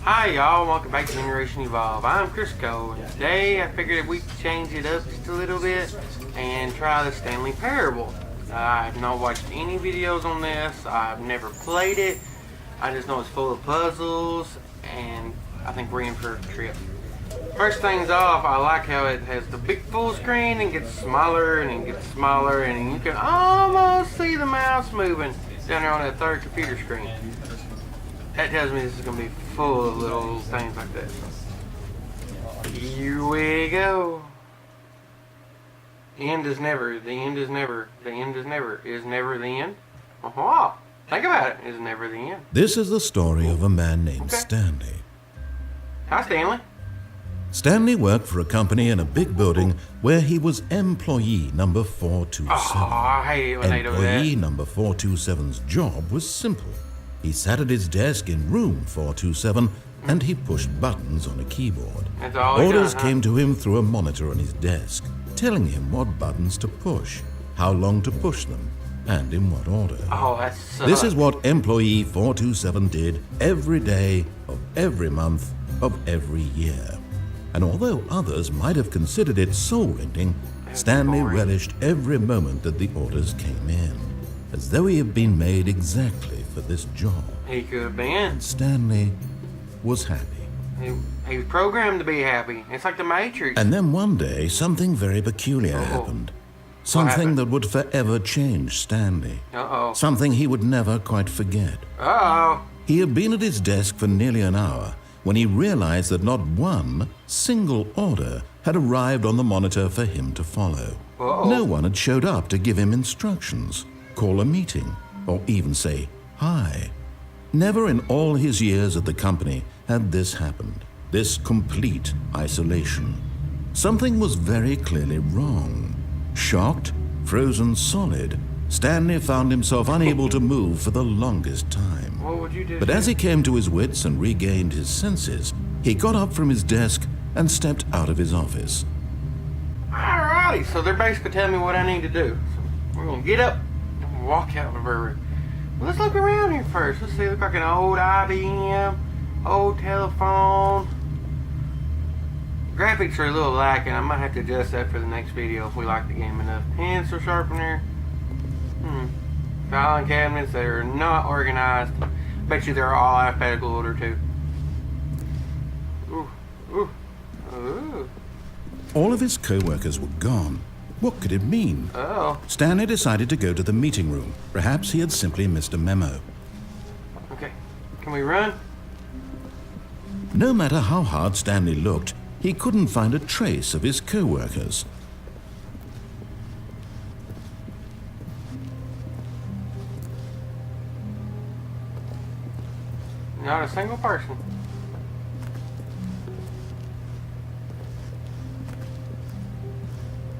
Hi y'all, welcome back to Generation Evolve. I'm Crisco, and today I figured we'd change it up just a little bit and try the Stanley Parable. I have not watched any videos on this, I've never played it, I just know it's full of puzzles, and I think we're in for a trip. First things off, I like how it has the big full screen and gets smaller and it gets smaller, and you can almost see the mouse moving down there on that third computer screen. That tells me this is going to be full of little things like that. Here we go. The end is never. The end is never. The end is never. Is never the end? Oh, think about it. Is never the end. This is the story of a man named Stanley. Hi, Stanley. Stanley worked for a company in a big building where he was employee number 427. Oh, I hate it when they do that. Employee number 427's job was simple. He sat at his desk in room 427 and he pushed buttons on a keyboard. That's all Orders done, huh? came to him through a monitor on his desk, telling him what buttons to push, how long to push them, and in what order. Oh, that's This is what employee 427 did every day of every month of every year. And although others might have considered it soul-rending, Stanley relished every moment that the orders came in, as though he had been made exactly for this job. He could have been. Stanley was happy. He was programmed to be happy. It's like the Matrix. And then one day, something very peculiar happened. Something that would forever change Stanley. Uh-oh. Something he would never quite forget. Uh-oh. He had been at his desk for nearly an hour when he realized that not one single order had arrived on the monitor for him to follow. Uh-oh. No one had showed up to give him instructions, call a meeting, or even say hi. Never in all his years at the company had this happened, this complete isolation. Something was very clearly wrong. Shocked, frozen solid, Stanley found himself unable to move for the longest time. What would you do? But as he came to his wits and regained his senses, he got up from his desk and stepped out of his office. Alrighty, so they're basically telling me what I need to do. So we're going to get up and walk out of our room. Well, let's look around here first. Let's see, it looks like an old IBM, old telephone. Graphics are a little lacking. I might have to adjust that for the next video if we like the game enough. Pencil sharpener. Filing cabinets that are not organized. Bet you they're all alphabetical order too. Ooh, ooh, ooh. All of his co-workers were gone. What could it mean? Oh. Stanley decided to go to the meeting room. Perhaps he had simply missed a memo. Okay. Can we run? No matter how hard Stanley looked, he couldn't find a trace of his co-workers. Not a single person.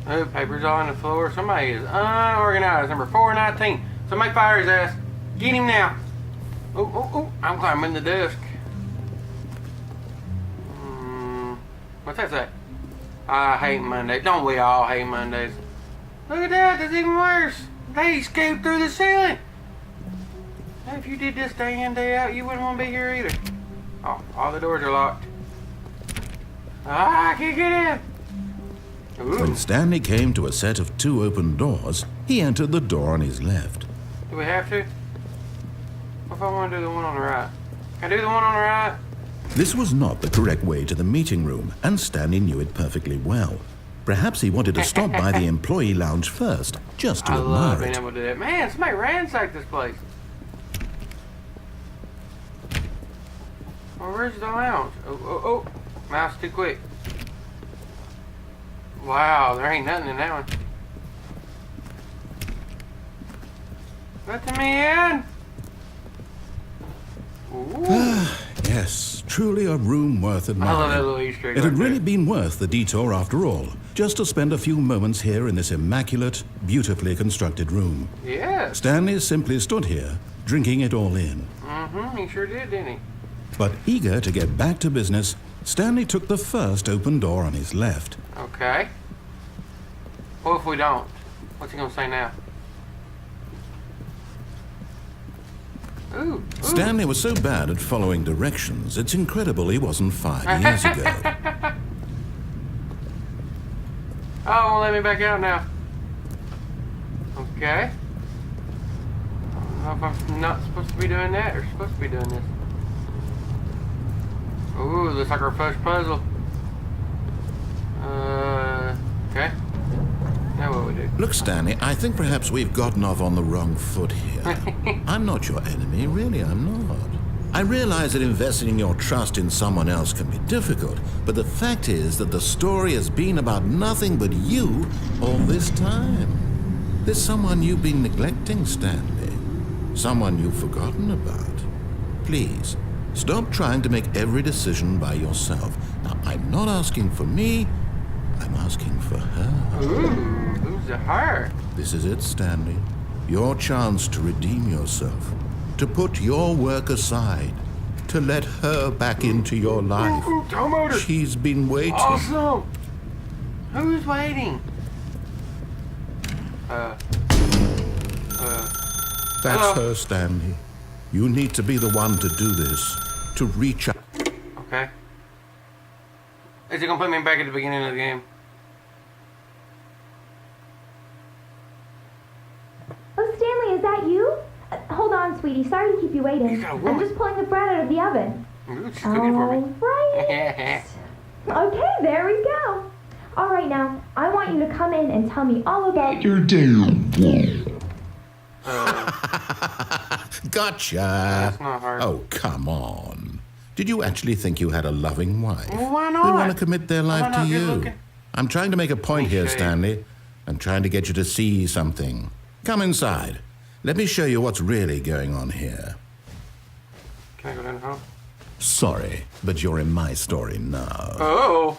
Oh, papers all on the floor. Somebody is unorganized. Number 419. Somebody fire his ass. Get him now. Oh, oh, oh. I'm climbing the desk. What's that say? I hate Mondays. Don't we all hate Mondays? Look at that. That's even worse. They escaped through the ceiling. If you did this day in, day out, you wouldn't want to be here either. Oh, all the doors are locked. Ah, I can't get in. Ooh. When Stanley came to a set of 2 open doors, he entered the door on his left. Do we have to? What if I want to do the one on the right? Can I do the one on the right? This was not the correct way to the meeting room, and Stanley knew it perfectly well. Perhaps he wanted to stop by the employee lounge first, just to I love admire being it. able to do that. Man, somebody ransacked this place. Well, where's the lounge? Oh, oh, oh. Mouse too quick. Wow, there ain't nothing in that one. Let me in. Ooh. Yes, truly a room worth I love that admiring. little Easter egg. It had right really there. been worth the detour after all, just to spend a few moments here in this immaculate, beautifully constructed room. Yes. Stanley simply stood here, drinking it all in. He sure did, didn't he? But eager to get back to business, Stanley took the first open door on his left. Okay. What if we don't? What's he gonna say now? Ooh. Stanley was so bad at following directions, it's incredible he wasn't 5 years ago. Oh, won't let me back out now. Okay. I don't know if I'm not supposed to be doing that or supposed to be doing this. Ooh, looks like our first puzzle. Okay. Now what we do? Look, Stanley, I think perhaps we've gotten off on the wrong foot here. I'm not your enemy, really, I'm not. I realize that investing your trust in someone else can be difficult, but the fact is that the story has been about nothing but you all this time. There's someone you've been neglecting, Stanley. Someone you've forgotten about. Please, stop trying to make every decision by yourself. Now, I'm not asking for me, I'm asking for her. Ooh, who's the her? This is it, Stanley. Your chance to redeem yourself. To put your work aside. To let her back into your life. Tow motor. She's been waiting. Awesome. Who's waiting? That's hello. her, Stanley. You need to be the one to do this. To reach out. Okay. Is it gonna put me back at the beginning of the game? Oh, Stanley, is that you? Hold on, sweetie. Sorry to keep you waiting. He's got a I'm woman. just pulling the bread out of the oven. Ooh, she's cooking for me. Right. Okay, there we go. All right, now, I want you to come in and tell me all about your Gotcha. That's not hard. Oh, come on. Did you actually think you had a loving wife? Well, why They not? want to commit their life Am I to not good you. looking? I'm trying to make a point here, show you. Stanley. I'm trying to get you to see something. Come inside. Let me show you what's really going on here. Can I go down the hall? Sorry, but you're in my story now. Oh.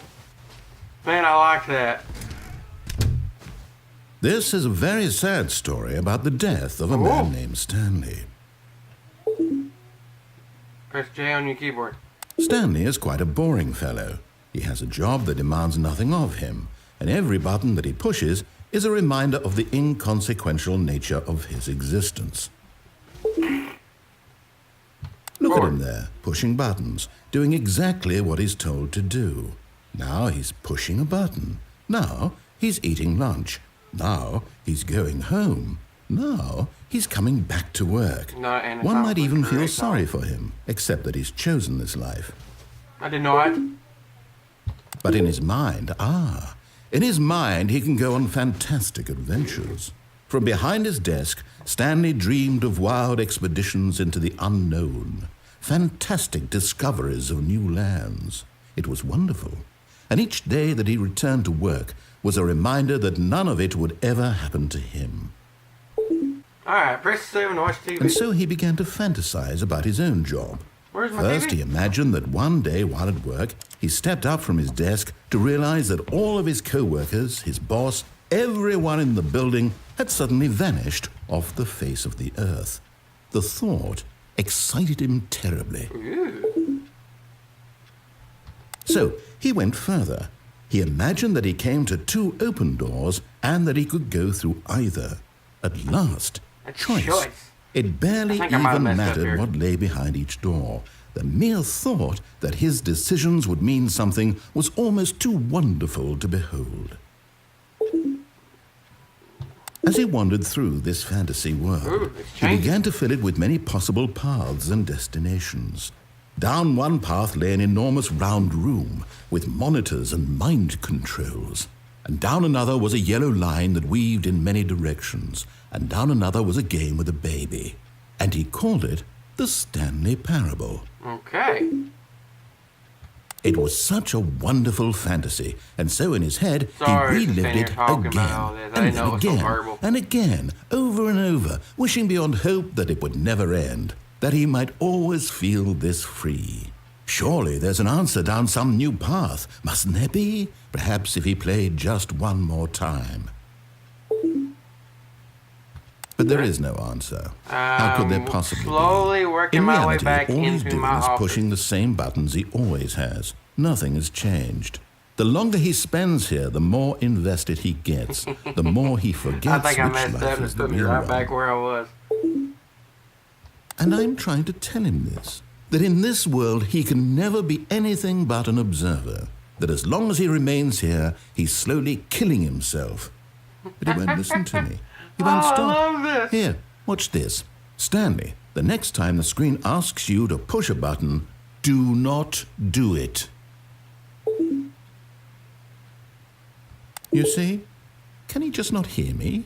Man, I like that. This is a very sad story about the death of a man named Stanley. Press J on your keyboard. Stanley is quite a boring fellow. He has a job that demands nothing of him, and every button that he pushes is a reminder of the inconsequential nature of his existence. Look at him there, pushing buttons, doing exactly what he's told to do. Now he's pushing a button. Now he's eating lunch. Now he's going home. Now he's coming back to work. One might even feel sorry for him, except that he's chosen this life. I did not. But in his mind, he can go on fantastic adventures. From behind his desk, Stanley dreamed of wild expeditions into the unknown, fantastic discoveries of new lands. It was wonderful. And each day that he returned to work was a reminder that none of it would ever happen to him. Alright, press 7 to watch TV. And so he began to fantasize about his own job. Where's my First, TV? he imagined that one day while at work, he stepped up from his desk to realize that all of his co-workers, his boss, everyone in the building had suddenly vanished off the face of the earth. The thought excited him terribly. Ooh. So he went further. He imagined that he came to 2 open doors and that he could go through either. At last, A choice. choice. It barely I think I might have even messed up mattered here. what lay behind each door. The mere thought that his decisions would mean something was almost too wonderful to behold. As he wandered through this fantasy world, Ooh, it's he changing. began to fill it with many possible paths and destinations. Down one path lay an enormous round room with monitors and mind controls. And down another was a yellow line that weaved in many directions. And down another was a game with a baby. And he called it the Stanley Parable. Okay. It was such a wonderful fantasy, and so in his head Sorry he to relived stand it here talking again about all this. I and didn't then know it was so again horrible. and again, over and over, wishing beyond hope that it would never end, that he might always feel this free. Surely there's an answer down some new path, mustn't there be? Perhaps if he played just one more time. But there is no answer. How could there possibly slowly be? working In my way reality, back all he's into doing my is office. pushing the same buttons he always has. Nothing has changed. The longer he spends here, the more invested he gets. The more he I forgets think I which messed life up and is the put me real right one. back where I was. And I'm trying to tell him this, that in this world he can never be anything but an observer, that as long as he remains here, he's slowly killing himself. But he won't listen to me. He won't stop. I love this. Here, watch this. Stanley, the next time the screen asks you to push a button, do not do it. You see? Can he just not hear me?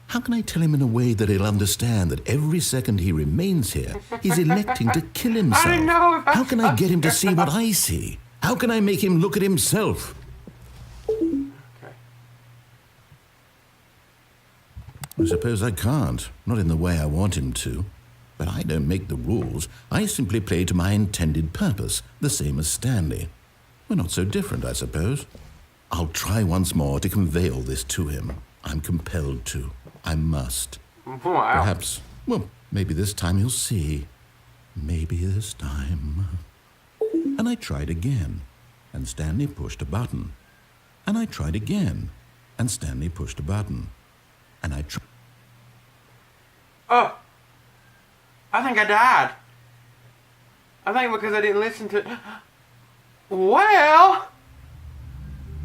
How can I tell him in a way that he'll understand that every second he remains here, he's electing to kill himself? I didn't know if I How can I get him to see what I see? How can I make him look at himself? Okay. I suppose I can't, not in the way I want him to. But I don't make the rules. I simply play to my intended purpose, the same as Stanley. We're not so different, I suppose. I'll try once more to convey all this to him. I'm compelled to. I must. Wow. Perhaps, well, maybe this time he'll see. Maybe this time. And I tried again, and Stanley pushed a button. And I tried again, and Stanley pushed a button. And I tried. Oh, I think I died. I think because I didn't listen to... Well,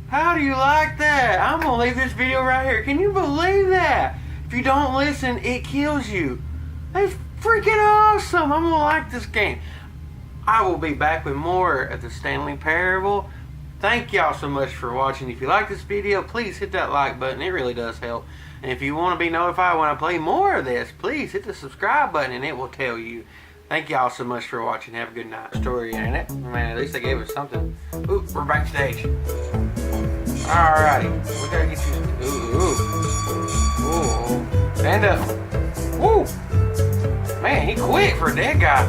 how do you like that? I'm going to leave this video right here. Can you believe that? If you don't listen, it kills you. That's freaking awesome. I'm going to like this game. I will be back with more of the Stanley Parable. Thank y'all so much for watching. If you like this video, please hit that like button. It really does help. And if you want to be notified when I play more of this, please hit the subscribe button and it will tell you. Thank y'all so much for watching. Have a good night. Story, ain't it? Man, at least they gave us something. Ooh, we're backstage. Alrighty. We gotta get you. Ooh. Stand up. Woo. Man, he quit for a dead guy.